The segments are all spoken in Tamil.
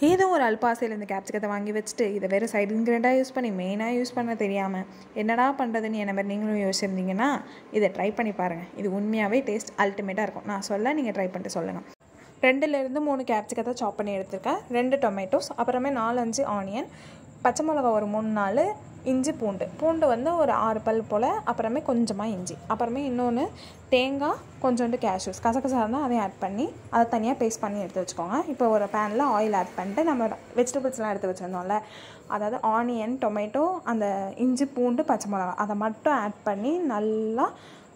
ஏதோ ஒரு அல்பாசையில் இந்த கேப்சிகத்தை வாங்கி வச்சுட்டு இதை வேறு சைடு இன்க்ரீடியண்ட்டாக யூஸ் பண்ணி மெயினாக யூஸ் பண்ண தெரியாமல் என்னடா பண்ணுறதுன்னு என்ன மாதிரி நீங்களும் யோசிச்சிருந்தீங்கன்னா இதை ட்ரை பண்ணி பாருங்கள். இது உண்மையாகவே டேஸ்ட் அல்டிமேட்டாக இருக்கும். நான் சொல்ல நீங்கள் ட்ரை பண்ணிட்டு சொல்லுங்கள். 2லேருந்து 3 கேப்சிகத்தை சாப் பண்ணி எடுத்துருக்கேன். 2 டொமேட்டோஸ், அப்புறமே 4-5 ஆனியன், பச்சை மிளகா ஒரு 3-4, இஞ்சி பூண்டு வந்து ஒரு 6 பல் போல், அப்புறமே கொஞ்சமாக இஞ்சி, அப்புறமே இன்னொன்று தேங்காய், கொஞ்சோண்டு கேஷ்யூஸ், கசகசா இருந்தால் அதையும் ஆட் பண்ணி அதை தனியாக பேஸ்ட் பண்ணி எடுத்து வச்சுக்கோங்க. இப்போ ஒரு பேனில் ஆயில் ஆட் பண்ணிட்டு நம்ம வெஜிடபிள்ஸ்லாம் எடுத்து வச்சுருந்தோம்ல, அதாவது ஆனியன், டொமேட்டோ, அந்த இஞ்சி பூண்டு, பச்சை மிளகா அதை மட்டும் ஆட் பண்ணி நல்லா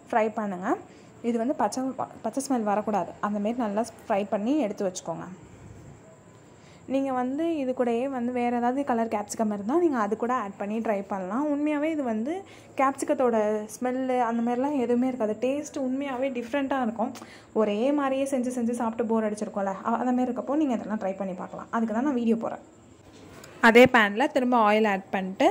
ஃப்ரை பண்ணுங்கள். இது வந்து பச்சை ஸ்மெல் வரக்கூடாது. அந்தமாரி நல்லா ஃப்ரை பண்ணி எடுத்து வச்சுக்கோங்க. நீங்கள் வந்து இது கூடயே வந்து வேறு ஏதாவது கலர் கேப்சிகம் இருந்தால் நீங்கள் அது கூட ஆட் பண்ணி ட்ரை பண்ணலாம். உண்மையாகவே இது வந்து கேப்சிகத்தோட ஸ்மெல்லு அந்த மாதிரிலாம் எதுவுமே இருக்காது. டேஸ்ட்டு உண்மையாகவே டிஃப்ரெண்ட்டாக இருக்கும். ஒரே மாதிரியே செஞ்சு சாப்பிட்டு போர் அடிச்சிருக்கோம்ல, அந்தமாரி இருக்கப்போ நீங்கள் இதெல்லாம் ட்ரை பண்ணி பார்க்கலாம். அதுக்கு தான் நான் வீடியோ போடுறேன். அதே பேனில் திரும்ப ஆயில் ஆட் பண்ணிட்டு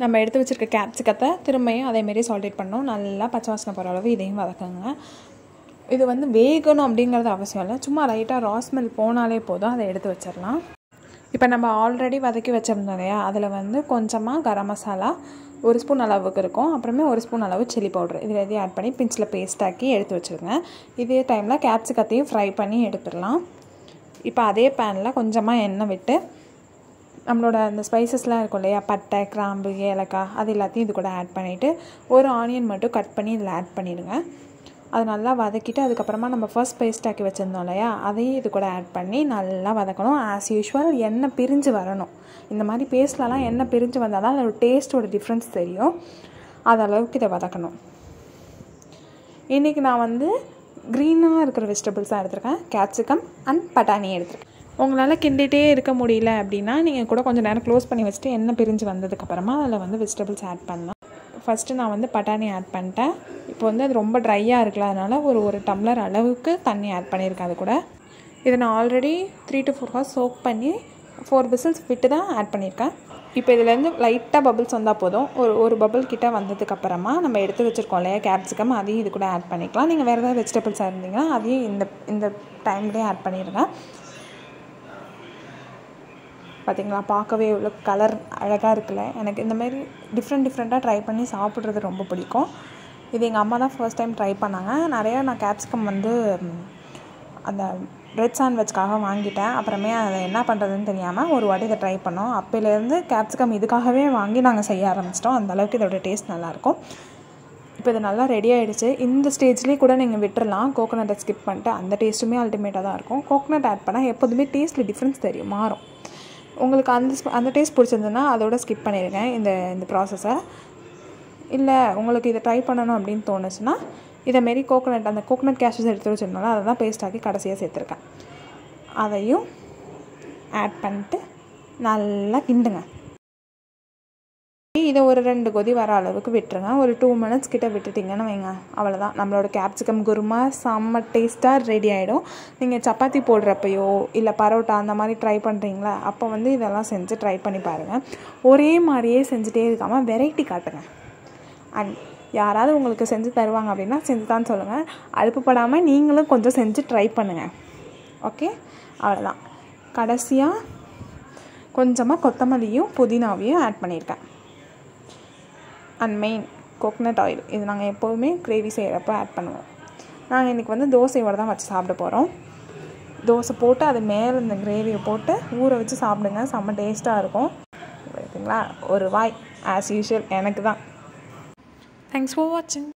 நம்ம எடுத்து வச்சுருக்க கேப்சிகத்தை திரும்பியும் அதேமாரி சால்டேட் பண்ணோம். நல்லா பச்சை வாசனை போகிற அளவு இதையும் வதக்குங்க. இது வந்து வேகணும் அப்படிங்கிறது அவசியம் இல்லை. சும்மா லைட்டாக ரா ஸ்மெல் போனாலே போதும். அதை எடுத்து வச்சிடலாம். இப்போ நம்ம ஆல்ரெடி வதக்கி வச்சுருந்தோம் இல்லையா, அதில் வந்து கொஞ்சமாக கரம் மசாலா 1 ஸ்பூன் அளவுக்கு இருக்கும், அப்புறமே 1 ஸ்பூன் அளவு சில்லி பவுடர், இதில் எதையும் ஆட் பண்ணி பிஞ்சில் பேஸ்டாக்கி எடுத்து வச்சுருங்க. இதே டைமில் கேப்சிகத்தையும் ஃப்ரை பண்ணி எடுத்துடலாம். இப்போ அதே பேனில் கொஞ்சமாக எண்ணெய் விட்டு நம்மளோட அந்த ஸ்பைசஸ்லாம் இருக்கும் இல்லையா, பட்டை, கிராம்பு, ஏலக்காய், அது எல்லாத்தையும் இது கூட ஆட் பண்ணிவிட்டு ஒரு ஆனியன் மட்டும் கட் பண்ணி இதில் ஆட் பண்ணிவிடுங்க. அது நல்லா வதக்கிட்டு அதுக்கப்புறமா நம்ம ஃபர்ஸ்ட் பேஸ்ட் ஆக்கி வச்சுருந்தோம் இல்லையா, அதையும் இது கூட ஆட் பண்ணி நல்லா வதக்கணும். ஆஸ் யூஷுவல் எண்ணெய் பிரிஞ்சு வரணும். இந்த மாதிரி பேஸ்ட்லலாம் எண்ணெய் பிரிஞ்சு வந்தால் தான் அதோட டேஸ்ட்டோட டிஃப்ரென்ஸ் தெரியும். அது அளவுக்கு இதை வதக்கணும். இன்றைக்கி நான் வந்து க்ரீனாக இருக்கிற வெஜிடபிள்ஸாக எடுத்துருக்கேன். கேப்சிகம் அண்ட் பட்டாணி எடுத்துருக்கேன். உங்களால் கிண்டிகிட்டே இருக்க முடியல அப்படின்னா நீங்கள் கூட கொஞ்சம் நேரம் க்ளோஸ் பண்ணி வச்சுட்டு எண்ணெய் பிரிஞ்சு வந்ததுக்கப்புறமா அதில் வந்து வெஜிடபிள்ஸ் ஆட் பண்ணலாம். ஃபஸ்ட்டு நான் வந்து பட்டாணி ஆட் பண்ணிட்டேன். இப்போ வந்து அது ரொம்ப ட்ரையாக இருக்குல்ல, அதனால் ஒரு டம்ளர் அளவுக்கு தண்ணி ஆட் பண்ணியிருக்கேன். அது கூட இதை நான் ஆல்ரெடி 3 to 4 ஹவர்ஸ் சோக் பண்ணி 4 விசில்ஸ் விட்டு தான் ஆட் பண்ணியிருக்கேன். இப்போ இதுலேருந்து லைட்டாக பபிள்ஸ் வந்தால் போதும். ஒரு பபிள் கிட்டே வந்ததுக்கப்புறமா நம்ம எடுத்து வச்சுருக்கோம் இல்லையா கேப்சிகம், அதையும் இது கூட ஆட் பண்ணிக்கலாம். நீங்கள் வேறு ஏதாவது வெஜிடபிள்ஸாக இருந்தீங்கன்னா அதையும் இந்த டைம்லேயே ஆட் பண்ணிடுங்க. பார்த்திங்களா, பார்க்கவே எவ்வளோ கலர் அழகாக இருக்குல்ல. எனக்கு இந்தமாரி டிஃப்ரெண்ட்டாக ட்ரை பண்ணி சாப்பிட்றது ரொம்ப பிடிக்கும். இது எங்கள் அம்மா தான் ஃபர்ஸ்ட் டைம் ட்ரை பண்ணாங்க. நிறையா நான் கேப்சிகம் வந்து அந்த பிரெட் சாண்ட்விச்காக வாங்கிட்டேன். அப்புறமே அதை என்ன பண்ணுறதுன்னு தெரியாமல் ஒரு வாட்டி இதை ட்ரை பண்ணோம். அப்போலேருந்து கேப்சிகம் இதுக்காகவே வாங்கி நாங்கள் செய்ய ஆரம்பிச்சிட்டோம். அந்தளவுக்கு இதோட டேஸ்ட் நல்லாயிருக்கும். இப்போ இது நல்லா ரெடி ஆகிடுச்சு. இந்த ஸ்டேஜ்லேயே கூட நீங்கள் விட்டுறலாம். கோகோனட்டை ஸ்கிப் பண்ணிட்டு அந்த டேஸ்ட்டுமே அல்டிமேட்டாக தான் இருக்கும். கோகோனட் ஆட் பண்ணால் எப்போதுமே டேஸ்ட்டில் டிஃப்ரென்ஸ் தெரியும், மாறும். உங்களுக்கு அந்த டேஸ்ட் பிடிச்சிருந்ததுன்னா அதோட ஸ்கிப் பண்ணிடுங்க இந்த ப்ராசஸை. இல்லை உங்களுக்கு இதை ட்ரை பண்ணணும் அப்படின்னு தோணுச்சுன்னா இதேமாரி அந்த கோகோனட் கேஷ்யூஸ் எடுத்து வச்சுருந்தோம்னா அதை தான் பேஸ்ட் ஆக்கி கடைசியாக சேர்த்துருக்கேன். அதையும் ஆட் பண்ணிட்டு நல்லா கிண்டுங்க. இதை ஒரு 2 கொதி வர அளவுக்கு விட்டுருங்க. ஒரு 2 minutes கிட்ட விட்டுட்டிங்கன்னு வைங்க, அவ்வளோதான். நம்மளோட கேப்சிகம் குருமா செம்ம டேஸ்ட்டாக ரெடி ஆகிடும். நீங்கள் சப்பாத்தி போடுறப்பையோ இல்லை பரோட்டா அந்த மாதிரி ட்ரை பண்ணுறீங்களா, அப்போ வந்து இதெல்லாம் செஞ்சு ட்ரை பண்ணி பாருங்கள். ஒரே மாதிரியே செஞ்சுட்டே இருக்காமல் வெரைட்டி காட்டுங்க. அண்ட் யாராவது உங்களுக்கு செஞ்சு தருவாங்க அப்படின்னா செஞ்சு தான் சொல்லுங்கள். அலுப்புப்படாமல் நீங்களும் கொஞ்சம் செஞ்சு ட்ரை பண்ணுங்கள். ஓகே, அவ்வளோதான். கடைசியாக கொஞ்சமாக கொத்தமல்லியும் புதினாவையும் ஆட் பண்ணியிருக்கேன். அண்ட் மெயின் கோகோனட் ஆயில், இது நாங்கள் எப்போதுமே கிரேவி செய்கிறப்ப ஆட் பண்ணுவோம். நாங்கள் இன்றைக்கி வந்து தோசையோடு தான் வச்சு சாப்பிட போகிறோம். தோசை போட்டு அது மேலே இந்த கிரேவியை போட்டு ஊற வச்சு சாப்பிடுங்க, செம்ம டேஸ்ட்டாக இருக்கும். ஓகேங்களா, ஒரு வாய் ஆஸ் யூஷுவல் எனக்கு தான். தேங்க்ஸ் ஃபார் வாட்சிங்.